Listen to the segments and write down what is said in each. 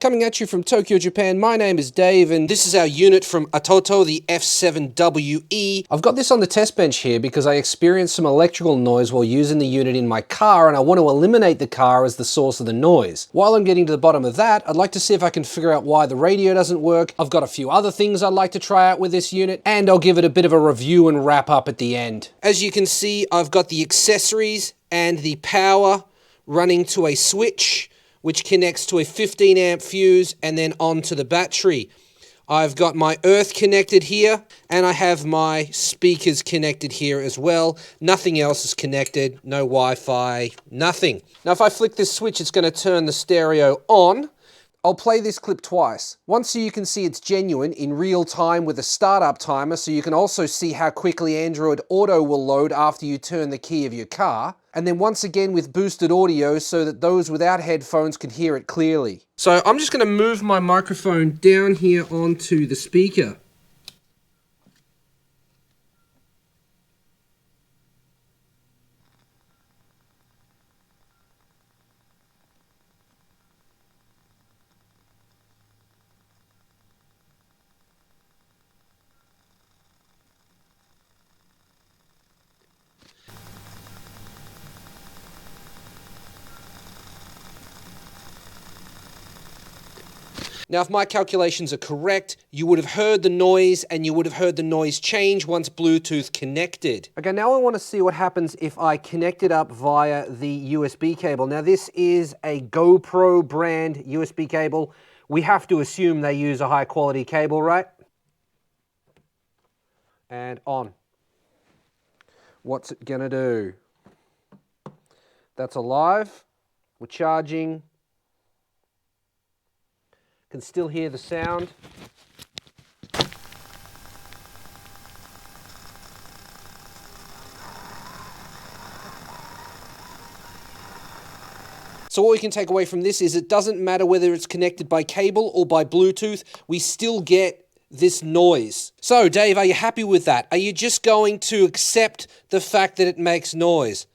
Coming at you from Tokyo, Japan, my name is Dave, and this is our unit from ATOTO, the F7WE. I've got this on the test bench here because I experienced some electrical noise while using the unit in my car, and I want to eliminate the car as the source of the noise. While I'm getting to the bottom of that, I'd like to see if I can figure out why the radio doesn't work. I've got a few other things I'd like to try out with this unit, and I'll give it a bit of a review and wrap up at the end. As you can see, I've got the accessories and the power running to a switch, which connects to a 15 amp fuse and then onto the battery. I've got my earth connected here, and I have my speakers connected here as well. Nothing else is connected, no Wi-Fi, nothing. Now if I flick this switch, it's going to turn the stereo on. I'll play this clip twice. Once so you can see it's genuine in real time with a startup timer, so you can also see how quickly Android Auto will load after you turn the key of your car. And then once again with boosted audio so that those without headphones can hear it clearly. So I'm just going to move my microphone down here onto the speaker. Now, if my calculations are correct, you would have heard the noise, and you would have heard the noise change once Bluetooth connected. Okay, now I want to see what happens if I connect it up via the USB cable. Now, this is a GoPro brand USB cable. We have to assume they use a high quality cable, right? And on. What's it gonna do? That's alive. We're charging. Can still hear the sound. So what we can take away from this is it doesn't matter whether it's connected by cable or by Bluetooth, we still get this noise. So Dave, are you happy with that? Are you just going to accept the fact that it makes noise?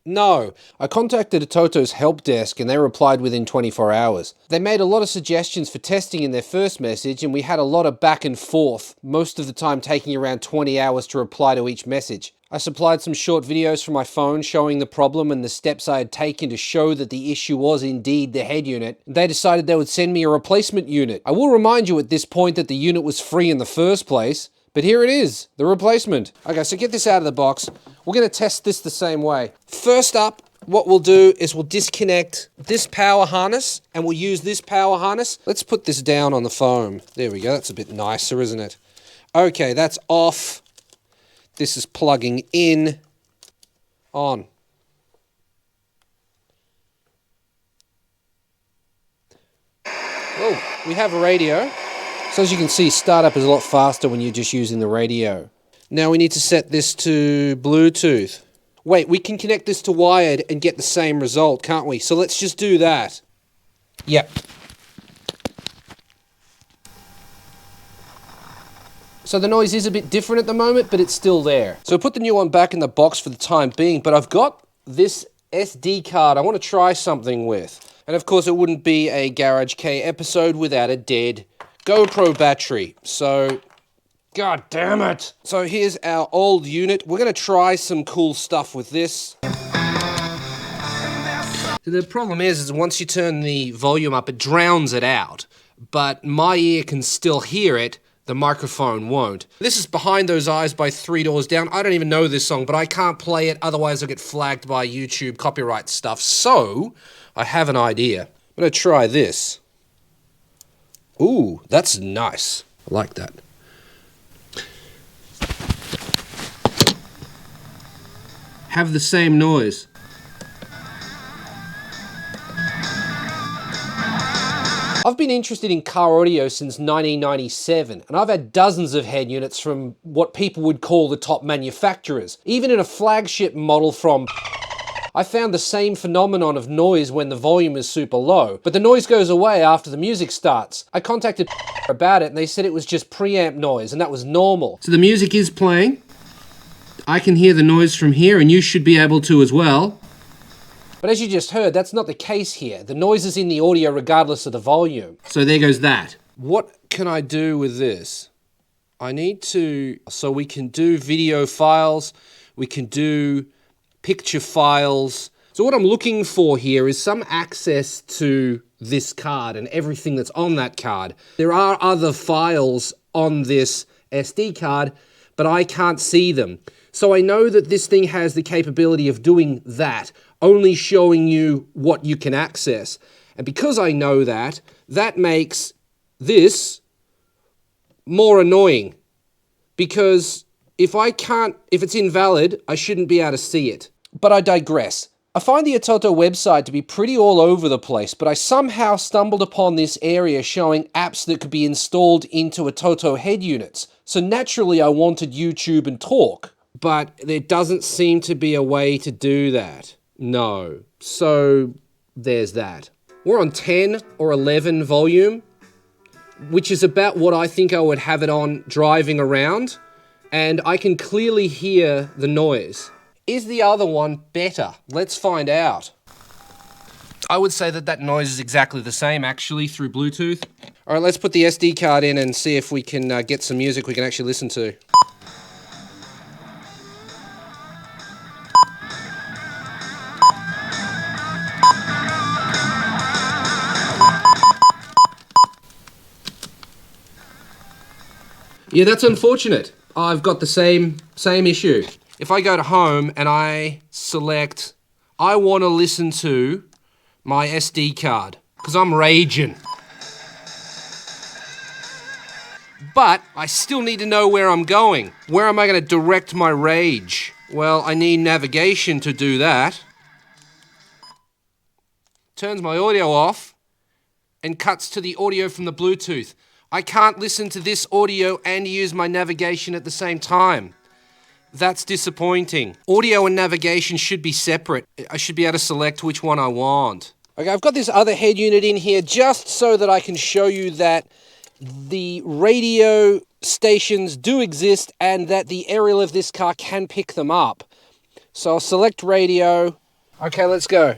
No. I contacted ATOTO's help desk and they replied within 24 hours. They made a lot of suggestions for testing in their first message, and we had a lot of back and forth, most of the time taking around 20 hours to reply to each message. I supplied some short videos from my phone showing the problem and the steps I had taken to show that the issue was indeed the head unit. They decided they would send me a replacement unit. I will remind you at this point that the unit was free in the first place, but here it is, the replacement. Okay, so get this out of the box. We're going to test this the same way. First up, what we'll do is we'll disconnect this power harness, and we'll use this power harness. Let's put this down on the foam. There we go, that's a bit nicer, isn't it? Okay, that's off. This is plugging in, on. Oh, we have a radio. So as you can see, startup is a lot faster when you're just using the radio. Now we need to set this to Bluetooth. Wait, we can connect this to wired and get the same result, can't we? So let's just do that. Yep. So the noise is a bit different at the moment, but it's still there. So I put the new one back in the box for the time being, but I've got this SD card I want to try something with. And of course it wouldn't be a Garage K episode without a dead GoPro battery. So, god damn it. So here's our old unit. We're going to try some cool stuff with this. The problem is once you turn the volume up, it drowns it out. But my ear can still hear it. The microphone won't. This is Behind Those Eyes by 3 Doors Down. I don't even know this song, but I can't play it, otherwise I'll get flagged by YouTube copyright stuff. So, I have an idea. I'm going to try this. Ooh, that's nice. I like that. Have the same noise. I've been interested in car audio since 1997, and I've had dozens of head units from what people would call the top manufacturers. Even in a flagship model from I found the same phenomenon of noise when the volume is super low, but the noise goes away after the music starts. I contacted about it and they said it was just preamp noise and that was normal. So the music is playing. I can hear the noise from here and you should be able to as well. But as you just heard, that's not the case here. The noise is in the audio regardless of the volume. So there goes that. What can I do with this? I need to, so we can do video files, we can do picture files. So what I'm looking for here is some access to this card and everything that's on that card. There are other files on this SD card, but I can't see them. So I know that this thing has the capability of doing that, only showing you what you can access. And because I know that, that makes this more annoying. Because if it's invalid, I shouldn't be able to see it. But I digress. I find the ATOTO website to be pretty all over the place, but I somehow stumbled upon this area showing apps that could be installed into ATOTO head units. So naturally I wanted YouTube and talk, but there doesn't seem to be a way to do that. No. So there's that. We're on 10 or 11 volume, which is about what I think I would have it on driving around, and I can clearly hear the noise. Is the other one better? Let's find out. I would say that that noise is exactly the same actually through Bluetooth. All right, let's put the SD card in and see if we can get some music we can actually listen to. Yeah, that's unfortunate. I've got the same issue. If I go to home and I select, I want to listen to my SD card, because I'm raging. But I still need to know where I'm going. Where am I going to direct my rage? Well, I need navigation to do that. Turns my audio off and cuts to the audio from the Bluetooth. I can't listen to this audio and use my navigation at the same time. That's disappointing. Audio and navigation should be separate. I should be able to select which one I want. Okay, I've got this other head unit in here just so that I can show you that the radio stations do exist and that the aerial of this car can pick them up. So I'll select radio. Okay, let's go.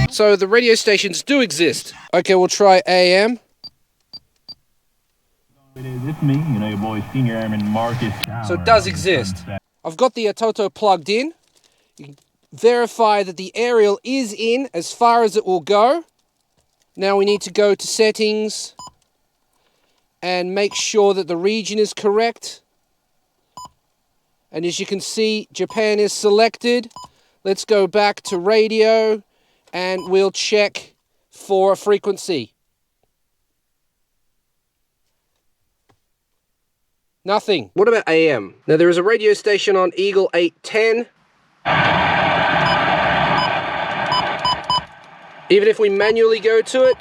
So the radio stations do exist. Okay, we'll try AM. It's me, your boy, Senior Airman Marcus. So it does exist. I've got the ATOTO plugged in. You can verify that the aerial is in as far as it will go. Now we need to go to settings and make sure that the region is correct. And as you can see, Japan is selected. Let's go back to radio and we'll check for a frequency. Nothing. What about AM? Now there is a radio station on Eagle 810. Even if we manually go to it,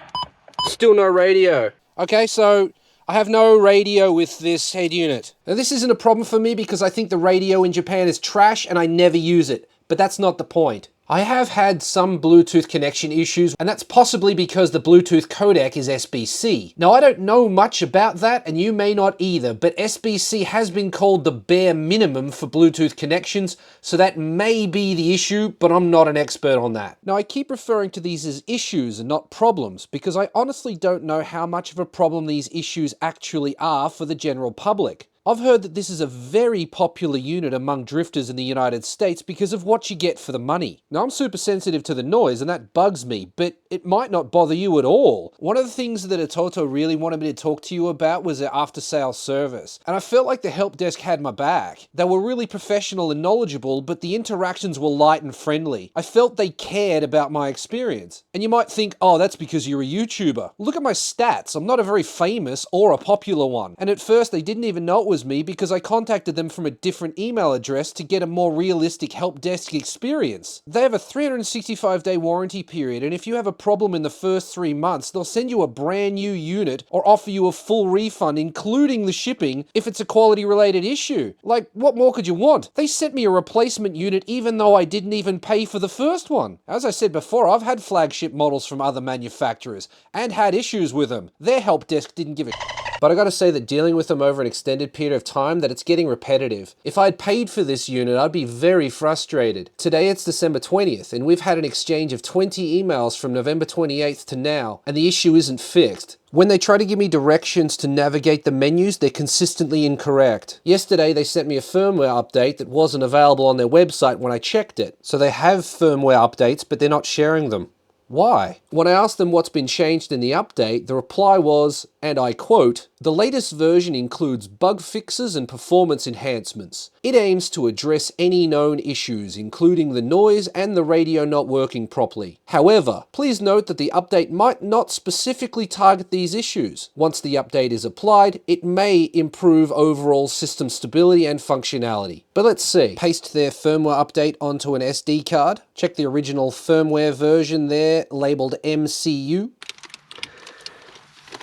still no radio. Okay, so I have no radio with this head unit. Now this isn't a problem for me because I think the radio in Japan is trash and I never use it. But that's not the point. I have had some Bluetooth connection issues, and that's possibly because the Bluetooth codec is SBC. Now, I don't know much about that, and you may not either, but SBC has been called the bare minimum for Bluetooth connections, so that may be the issue, but I'm not an expert on that. Now, I keep referring to these as issues and not problems, because I honestly don't know how much of a problem these issues actually are for the general public. I've heard that this is a very popular unit among drifters in the United States because of what you get for the money. Now, I'm super sensitive to the noise and that bugs me, but it might not bother you at all. One of the things that ATOTO really wanted me to talk to you about was their after-sales service, and I felt like the help desk had my back. They were really professional and knowledgeable, but the interactions were light and friendly. I felt they cared about my experience. And you might think, oh, that's because you're a YouTuber. Look at my stats. I'm not a very famous or a popular one. And at first, they didn't even know it was me because I contacted them from a different email address to get a more realistic help desk experience. They have a 365-day warranty period, and if you have a problem in the first 3 months, they'll send you a brand new unit or offer you a full refund, including the shipping, if it's a quality-related issue. Like, what more could you want? They sent me a replacement unit even though I didn't even pay for the first one. As I said before, I've had flagship models from other manufacturers and had issues with them. Their help desk didn't give a But I gotta say that dealing with them over an extended period of time, that it's getting repetitive. If I'd paid for this unit, I'd be very frustrated. Today it's December 20th, and we've had an exchange of 20 emails from November 28th to now, and the issue isn't fixed. When they try to give me directions to navigate the menus, they're consistently incorrect. Yesterday they sent me a firmware update that wasn't available on their website when I checked it. So they have firmware updates, but they're not sharing them. Why? When I asked them what's been changed in the update, the reply was, and I quote, "The latest version includes bug fixes and performance enhancements. It aims to address any known issues, including the noise and the radio not working properly. However, please note that the update might not specifically target these issues. Once the update is applied, it may improve overall system stability and functionality." But let's see. Paste their firmware update onto an SD card. Check the original firmware version there, labeled MCU.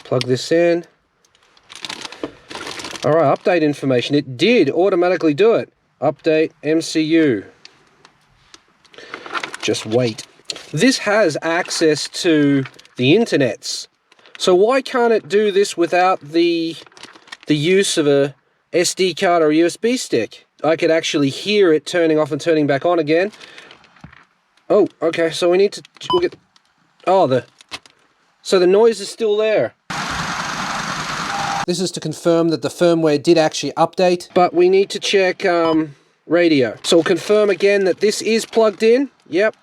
Plug this in. All right, update information. It did automatically do it. Update MCU. Just wait. This has access to the internets. So why can't it do this without the use of a SD card or a USB stick? I could actually hear it turning off and turning back on again. Oh, okay, so we need to look at... Oh, so the noise is still there. This is to confirm that the firmware did actually update, but we need to check radio. So we'll confirm again that this is plugged in. Yep.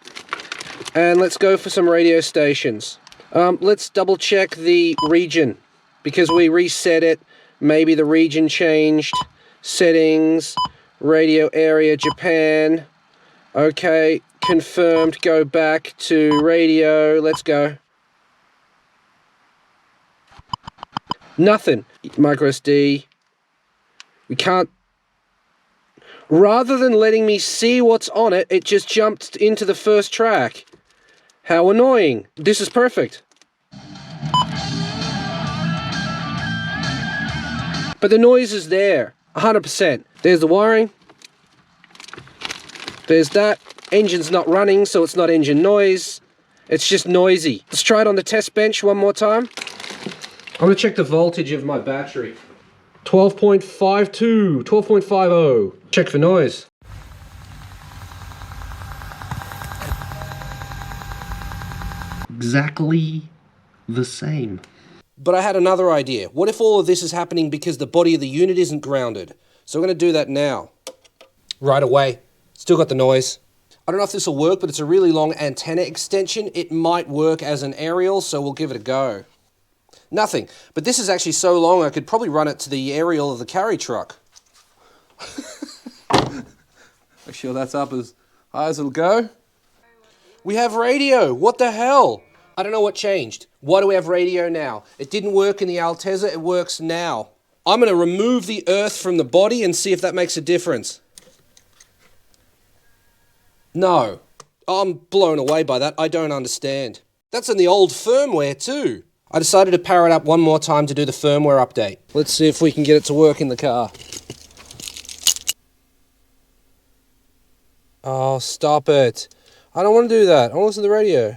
And let's go for some radio stations. Let's double check the region, because we reset it. Maybe the region changed. Settings, radio area, Japan. Okay, confirmed. Go back to radio. Let's go. Nothing. Micro SD. We can't... Rather than letting me see what's on it, it just jumped into the first track. How annoying. This is perfect. But the noise is there. 100%. There's the wiring. There's that. Engine's not running, so it's not engine noise. It's just noisy. Let's try it on the test bench one more time. I'm going to check the voltage of my battery. 12.52, 12.50. Check for noise. Exactly the same. But I had another idea. What if all of this is happening because the body of the unit isn't grounded? So I'm going to do that now. Right away. Still got the noise. I don't know if this will work, but it's a really long antenna extension. It might work as an aerial, so we'll give it a go. Nothing. But this is actually so long I could probably run it to the aerial of the carry truck. Make sure that's up as high as it'll go. We have radio. What the hell? I don't know what changed. Why do we have radio now? It didn't work in the Altezza. It works now. I'm going to remove the earth from the body and see if that makes a difference. No. I'm blown away by that. I don't understand. That's in the old firmware too. I decided to power it up one more time to do the firmware update. Let's see if we can get it to work in the car. Oh, stop it. I don't want to do that. I want to listen to the radio.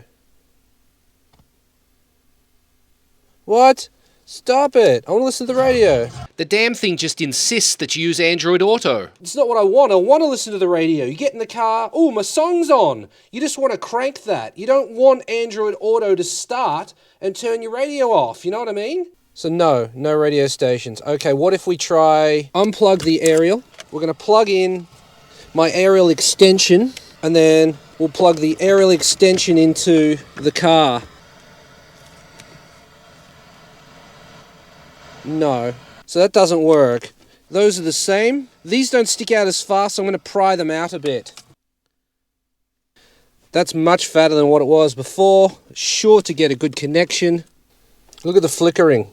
What? Stop it. I want to listen to the radio. The damn thing just insists that you use Android Auto. It's not what I want. I want to listen to the radio. You get in the car. Oh, my song's on. You just want to crank that. You don't want Android Auto to start and turn your radio off. You know what I mean? So no radio stations. Okay, what if we try unplug the aerial? We're going to plug in my aerial extension, and then we'll plug the aerial extension into the car. No. So that doesn't work. Those are the same. These don't stick out as fast, so I'm going to pry them out a bit. That's much fatter than what it was before. Sure to get a good connection. Look at the flickering.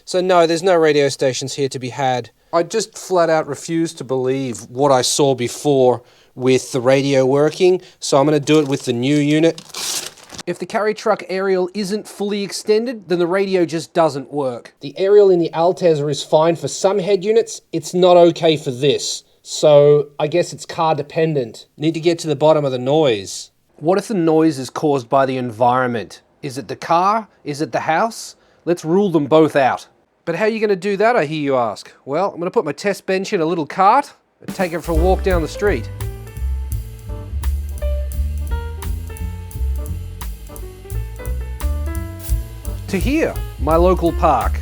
So no, there's no radio stations here to be had. I just flat out refuse to believe what I saw before with the radio working, so I'm going to do it with the new unit. If the carry truck aerial isn't fully extended, then the radio just doesn't work. The aerial in the Altezza is fine for some head units. It's not okay for this. So I guess it's car dependent. Need to get to the bottom of the noise. What if the noise is caused by the environment? Is it the car? Is it the house? Let's rule them both out. But how are you going to do that, I hear you ask? Well, I'm going to put my test bench in a little cart and take it for a walk down the street. To here, my local park.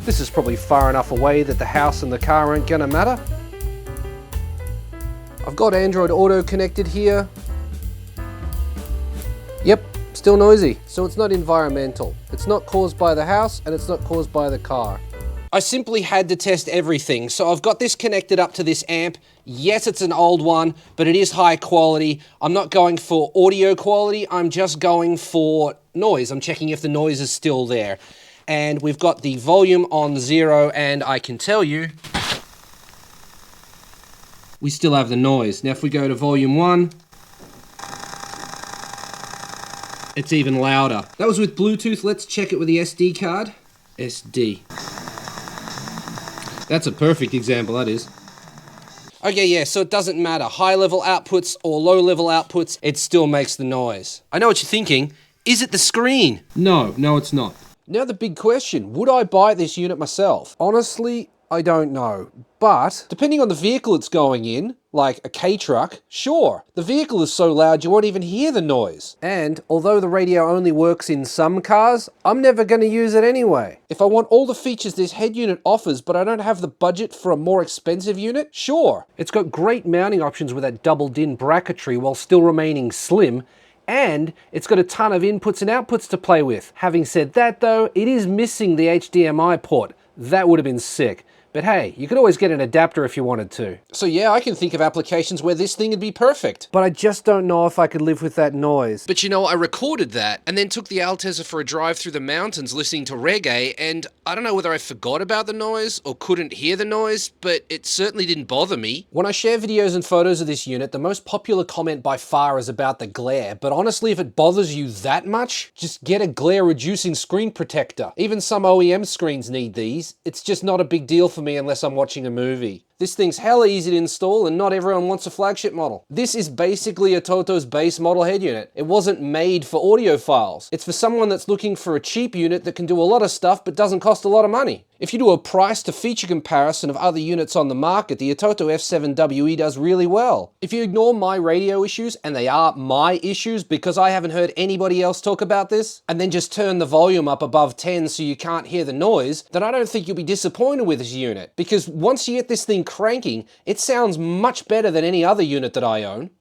This is probably far enough away that the house and the car aren't going to matter. I've got Android Auto connected here. Yep, still noisy. So it's not environmental. It's not caused by the house and it's not caused by the car. I simply had to test everything. So I've got this connected up to this amp. Yes, it's an old one, but it is high quality. I'm not going for audio quality. I'm just going for noise. I'm checking if the noise is still there. And we've got the volume on 0, and I can tell you, we still have the noise. Now if we go to volume 1, it's even louder. That was with Bluetooth. Let's check it with the SD card. SD. That's a perfect example, that is. Okay, yeah, so it doesn't matter. High-level outputs or low-level outputs, it still makes the noise. I know what you're thinking. Is it the screen? No, it's not. Now the big question, would I buy this unit myself? Honestly, I don't know. But, depending on the vehicle it's going in, like a K-truck, sure. The vehicle is so loud you won't even hear the noise. And, although the radio only works in some cars, I'm never going to use it anyway. If I want all the features this head unit offers, but I don't have the budget for a more expensive unit, sure. It's got great mounting options with that double-DIN bracketry while still remaining slim, and it's got a ton of inputs and outputs to play with. Having said that though, it is missing the HDMI port. That would have been sick. But hey, you could always get an adapter if you wanted to. So yeah, I can think of applications where this thing would be perfect. But I just don't know if I could live with that noise. But you know, I recorded that and then took the Altezza for a drive through the mountains listening to reggae, and I don't know whether I forgot about the noise or couldn't hear the noise, but it certainly didn't bother me. When I share videos and photos of this unit, the most popular comment by far is about the glare, but honestly, if it bothers you that much, just get a glare reducing screen protector. Even some OEM screens need these. It's just not a big deal for me unless I'm watching a movie. This thing's hella easy to install and not everyone wants a flagship model. This is basically ATOTO's base model head unit. It wasn't made for audiophiles. It's for someone that's looking for a cheap unit that can do a lot of stuff but doesn't cost a lot of money. If you do a price to feature comparison of other units on the market, the ATOTO F7WE does really well. If you ignore my radio issues, and they are my issues because I haven't heard anybody else talk about this, and then just turn the volume up above 10 so you can't hear the noise, then I don't think you'll be disappointed with this unit. Because once you get this thing cranking, it sounds much better than any other unit that I own.